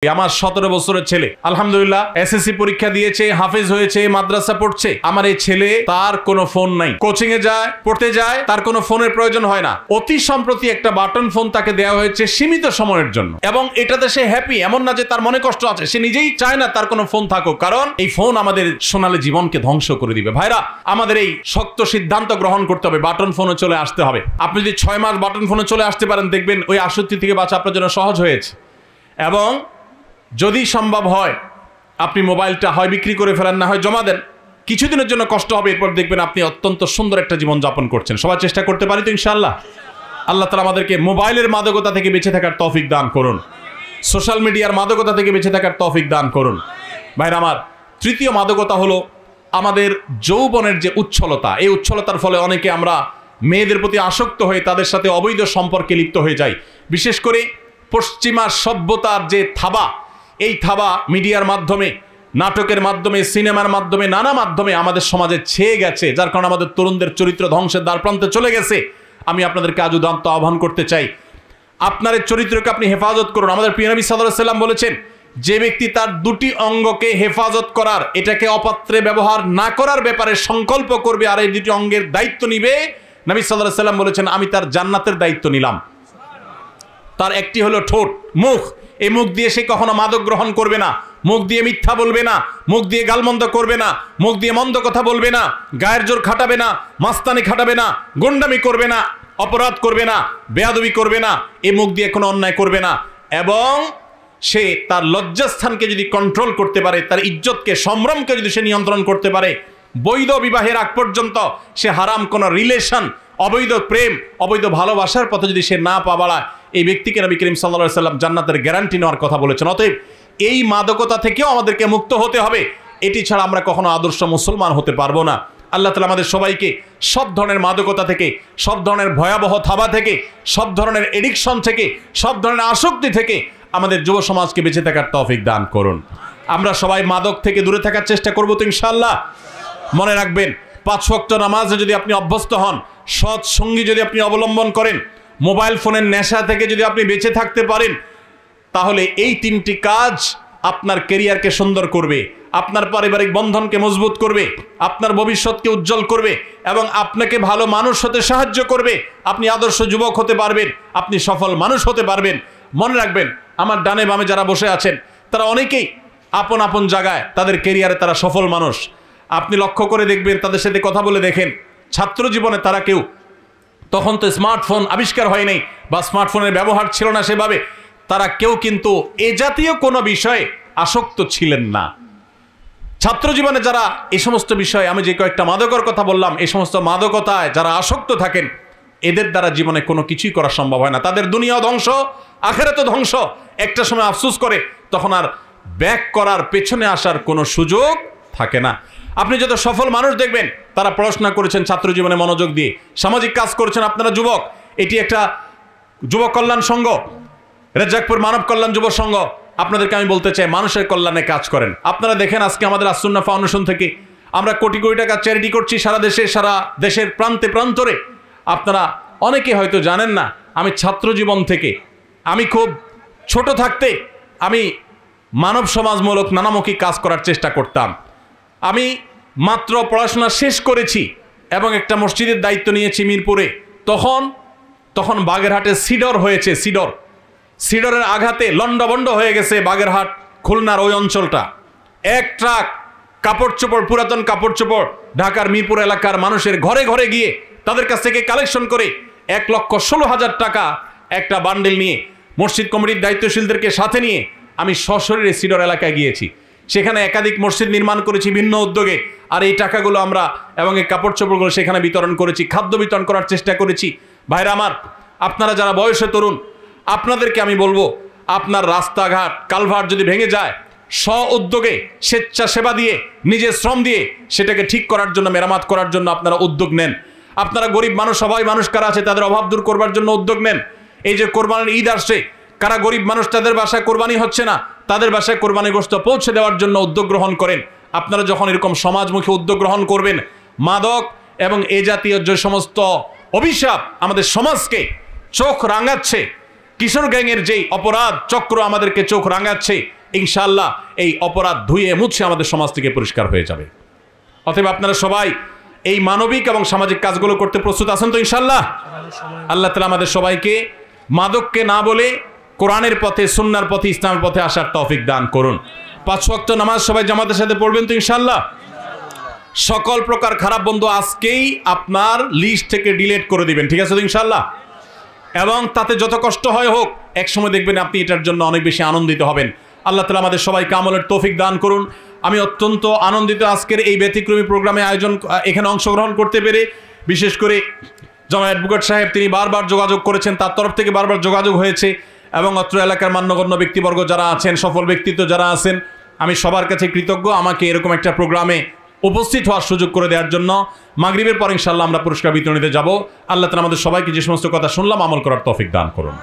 আমার 17 বছরের ছেলে আলহামদুলিল্লাহ এসএসসি পরীক্ষা দিয়েছে, হাফেজ হয়েছে, মাদ্রাসা পড়ছে। আমার এই ছেলে তার কোনো ফোন নাই, কোচিং এ যায়, পড়তে যায়, তার কোনো ফোনের প্রয়োজন হয় না। অতি সম্প্রতি একটা বাটন ফোন তাকে দেওয়া হয়েছে সীমিত সময়ের জন্য, এবং এটাতে সে হ্যাপি, এমন না যে তার মনে কষ্ট আছে। সে নিজেই চায় না তার কোনো ফোন থাকুক, কারণ এই ফোন আমাদের সোনালী জীবনকে ধ্বংস করে দিবে। ভাইরা, আমাদের এই শক্ত সিদ্ধান্ত গ্রহণ করতে হবে, বাটন ফোনে চলে আসতে হবে। আপনি যদি 6 মাস বাটন ফোনে চলে আসতে পারেন, দেখবেন ওই আসক্তি থেকে বাঁচা আপনার জন্য সহজ হয়েছে। এবং যদি সম্ভব হয় আপনি মোবাইলটা হয় বিক্রি করে ফেলেন, না হয় জমা দেন। কিছুদিনের জন্য কষ্ট হবে, এরপর দেখবেন আপনি অত্যন্ত সুন্দর একটা জীবন যাপন করছেন। সবাই চেষ্টা করতে পারি তো ইনশাআল্লাহ। আল্লাহ তাআলা আমাদেরকে মোবাইলের মাদকতা থেকে বেঁচে থাকার তৌফিক দান করুন, সোশ্যাল মিডিয়ার মাদকতা থেকে বেঁচে থাকার তৌফিক দান করুন। ভাইরা আমার, তৃতীয় মাদকতা হলো আমাদের যৌবনের যে উচ্ছলতা। এই উচ্ছলতার ফলে অনেকে আমরা মেয়েদের প্রতি আসক্ত হয়ে তাদের সাথে অবৈধ সম্পর্কে লিপ্ত হয়ে যাই। বিশেষ করে পশ্চিমা সভ্যতার যে থাবা, এই থাবা মিডিয়ার মাধ্যমে, নাটকের মাধ্যমে, সিনেমার মাধ্যমে, নানা মাধ্যমে আমাদের সমাজে ছেয়ে গেছে, যার কারণে আমাদের তরুণদের চরিত্র ধ্বংসের দ্বারপ্রান্তে চলে গেছে। আমি আপনাদেরকে আজ উদাত্ত আহ্বান করতে চাই, আপনার চরিত্রকে আপনি হেফাজত করুন। আমাদের প্রিয় নবী সাল্লাল্লাহু আলাইহি ওয়াসাল্লাম বলেছেন, যে ব্যক্তি তার দুটি অঙ্গকে হেফাজত করার, এটাকে অপাত্রে ব্যবহার না করার ব্যাপারে সংকল্প করবে আর এই দুটি অঙ্গের দায়িত্ব নিবে, নবী সাল্লাল্লাহু আলাইহি ওয়াসাল্লাম বলেছেন, আমি তার জান্নাতের দায়িত্ব নিলাম। তার একটি হলো ঠোঁট, মুখ। এই মুখ দিয়ে সে কখনো মাদক গ্রহণ করবে না, মুখ দিয়ে মিথ্যা বলবে না, মুখ দিয়ে গালমন্দ করবে না, মুখ দিয়ে মন্দ কথা বলবে না, গায়ের জোর খাটাবে না, মাস্তানি খাটাবে না, গুন্ডামি করবে না, অপরাধ করবে না, বেয়াদবি করবে না, এই মুখ দিয়ে কোনো অন্যায় করবে না। এবং সে তার লজ্জাস্থানকে যদি কন্ট্রোল করতে পারে, তার ইজ্জতকে, সম্ভ্রমকে যদি সে নিয়ন্ত্রণ করতে পারে, বৈধ বিবাহের আগ পর্যন্ত সে হারাম কোনো রিলেশন, অবৈধ প্রেম, অবৈধ ভালোবাসার পথে যদি সে না পা বাড়ায়, এই ব্যক্তিকে নবী করিম সাল্লাল্লাহু আলাইহি ওয়াসাল্লাম জান্নাতের গ্যারান্টি নেওয়ার কথা বলেছেন। অতএব এই মাদকতা থেকেও আমাদেরকে মুক্ত হতে হবে। এটি ছাড়া আমরা কখনো আদর্শ মুসলমান হতে পারবো না। আল্লাহ তাআলা আমাদের সবাইকে সব ধরনের মাদকতা থেকে, সব ধরনের ভয়াবহ থাবা থেকে, সব ধরনের এডিকশন থেকে, সব ধরনের আসক্তি থেকে আমাদের যুব সমাজকে বেঁচে থাকার তৌফিক দান করুন। আমরা সবাই মাদক থেকে দূরে থাকার চেষ্টা করবো তো ইনশাআল্লাহ। মনে রাখবেন, 5 ওয়াক্ত নামাজে যদি আপনি অভ্যস্ত হন, সৎ সঙ্গী যদি আপনি অবলম্বন করেন, মোবাইল ফোনের নেশা থেকে যদি আপনি বেঁচে থাকতে পারেন, তাহলে এই 3টি কাজ আপনার ক্যারিয়ারকে সুন্দর করবে, আপনার পারিবারিক বন্ধনকে মজবুত করবে, আপনার ভবিষ্যৎকে উজ্জ্বল করবে, এবং আপনাকে ভালো মানুষ হতে সাহায্য করবে। আপনি আদর্শ যুবক হতে পারবেন, আপনি সফল মানুষ হতে পারবেন। মনে রাখবেন, আমার ডানে বামে যারা বসে আছেন, তারা অনেকেই আপন আপন জায়গায় তাদের ক্যারিয়ারে তারা সফল মানুষ। আপনি লক্ষ্য করে দেখবেন, তাদের সাথে কথা বলে দেখেন, ছাত্র জীবনে তারা কেউ, তখন তো স্মার্টফোন আবিষ্কার হয় নাই বা স্মার্টফোনের ব্যবহার ছিল না সেভাবে, তারা কেউ কিন্তু এ জাতীয় কোনো বিষয়ে আসক্ত ছিলেন না। ছাত্র জীবনে যারা এই সমস্ত বিষয়ে, আমি যে কয়েকটা মাদকের কথা বললাম, এই সমস্ত মাদকতায় যারা আসক্ত থাকেন, এদের দ্বারা জীবনে কোনো কিছুই করা সম্ভব হয় না। তাদের দুনিয়াও ধ্বংস, আখিরাতও ধ্বংস। একটা সময় আফসোস করে তখন আর ব্যাক করার, পেছনে আসার কোনো সুযোগ থাকে না। আপনি যত সফল মানুষ দেখবেন, তারা পড়াশোনা করেছেন ছাত্র জীবনে মনোযোগ দিয়ে, সামাজিক কাজ করেছেন। আপনারা যুবক, এটি একটা যুব কল্যাণ সংঘ, রেজ্জাকপুর মানব কল্যাণ যুব সংঘ, আপনাদেরকে আমি বলতে চাই, মানুষের কল্যাণে কাজ করেন। আপনারা দেখেন, আজকে আমাদের আসুন্নাহ ফাউন্ডেশন থেকে আমরা কোটি কোটি টাকা চ্যারিটি করছি সারা দেশে, সারা দেশের প্রান্তে প্রান্তরে। আপনারা অনেকে হয়তো জানেন না, আমি ছাত্র জীবন থেকে, আমি খুব ছোট থাকতে আমি মানব সমাজমূলক নানামুখী কাজ করার চেষ্টা করতাম। আমি মাত্র পড়াশোনা শেষ করেছি এবং একটা মসজিদের দায়িত্ব নিয়েছি মিরপুরে। তখন বাগেরহাটে সিডর হয়েছে। সিডরের আঘাতে লন্ডভন্ড হয়ে গেছে বাগেরহাট, খুলনার ওই অঞ্চলটা। এক ট্রাক কাপড় চোপড়, পুরাতন কাপড় চোপড় ঢাকার মিরপুর এলাকার মানুষের ঘরে ঘরে গিয়ে তাদের কাছ থেকে কালেকশন করে 1,16,000 টাকা একটা বান্ডেল নিয়ে মসজিদ কমিটির দায়িত্বশীলদেরকে সাথে নিয়ে আমি সশরীরে সিডর এলাকায় গিয়েছি। সেখানে একাধিক মসজিদ নির্মাণ করেছি ভিন্ন উদ্যোগে। আর এই টাকাগুলো আমরা এবং এই কাপড় চোপড়গুলো সেখানে বিতরণ করেছি, খাদ্য বিতরণ করার চেষ্টা করেছি। ভাইরা আমার, আপনারা যারা বয়সে তরুণ, আপনাদেরকে আমি বলবো, আপনার রাস্তাঘাট কালভার্ট যদি ভেঙে যায়, স্ব উদ্যোগে স্বেচ্ছাসেবা দিয়ে, নিজের শ্রম দিয়ে সেটাকে ঠিক করার জন্য, মেরামত করার জন্য আপনারা উদ্যোগ নেন। আপনারা গরিব মানুষ, সবাই মানুষ কারা আছে তাদের অভাব দূর করবার জন্য উদ্যোগ নেন। এই যে কোরবানির ঈদ আসছে, কারা গরিব মানুষ তাদের বাসায় কোরবানি হচ্ছে না, তাদের বাসায় কোরবানি গোশত পৌঁছে দেওয়ার জন্য উদ্যোগ গ্রহণ করেন। আপনারা যখন এরকম সমাজমুখী উদ্যোগ গ্রহণ করবেন, মাদক এবং এ জাতীয় যে সমস্ত অভিশাপ আমাদের সমাজকে চোখ রাঙাচ্ছে, কিশোর গ্যাংয়ের যেই অপরাধ চক্র আমাদেরকে চোখ রাঙাচ্ছে, ইনশাআল্লাহ এই অপরাধ ধুয়ে মুছে আমাদের সমাজ থেকে পরিষ্কার হয়ে যাবে। অতএব আপনারা সবাই এই মানবিক এবং সামাজিক কাজগুলো করতে প্রস্তুত আছেন তো ইনশাআল্লাহ? আল্লাহ তাআলা আমাদের সবাইকে মাদককে না বলে কোরআনের পথে, সুন্নাহর পথে, ইসলামের পথে আসার তৌফিক দান করুন। 5 ওয়াক্ত নামাজ সবাই জামাতের সাথে পড়বেন তো ইনশাআল্লাহ? সকল প্রকার খারাপ বন্ধু আজকেই আপনার লিস্ট থেকে ডিলিট করে দিবেন, ঠিক আছে তো ইনশাআল্লাহ? এবং তাতে যত কষ্ট হয় হোক, এক সময় দেখবেন আপনি এটার জন্য অনেক বেশি আনন্দিত হবেন। আল্লাহ তাআলা আমাদের সবাইকে আমলের তৌফিক দান করুন। আমি অত্যন্ত আনন্দিত আজকের এই ব্যতিক্রমী প্রোগ্রামে এখানে অংশগ্রহণ করতে পেরে। বিশেষ করে জনাব অ্যাডভোকেট সাহেব, তিনি বারবার যোগাযোগ করেছেন, তার তরফ থেকে বারবার যোগাযোগ হয়েছে, এবং অত্র এলাকার মান্যগণ্য ব্যক্তিবর্গ যারা আছেন, সফল ব্যক্তিত্ব যারা আছেন, আমি সবার কাছে কৃতজ্ঞ আমাকে এরকম একটা প্রোগ্রামে উপস্থিত হওয়ার সুযোগ করে দেওয়ার জন্য। মাগরিবের পর ইনশাআল্লাহ আমরা পুরস্কার বিতরণীতে যাব। আল্লাহ তাআলা আমাদের সবাইকে যে সমস্ত কথা শুনলাম আমল করার তৌফিক দান করুন।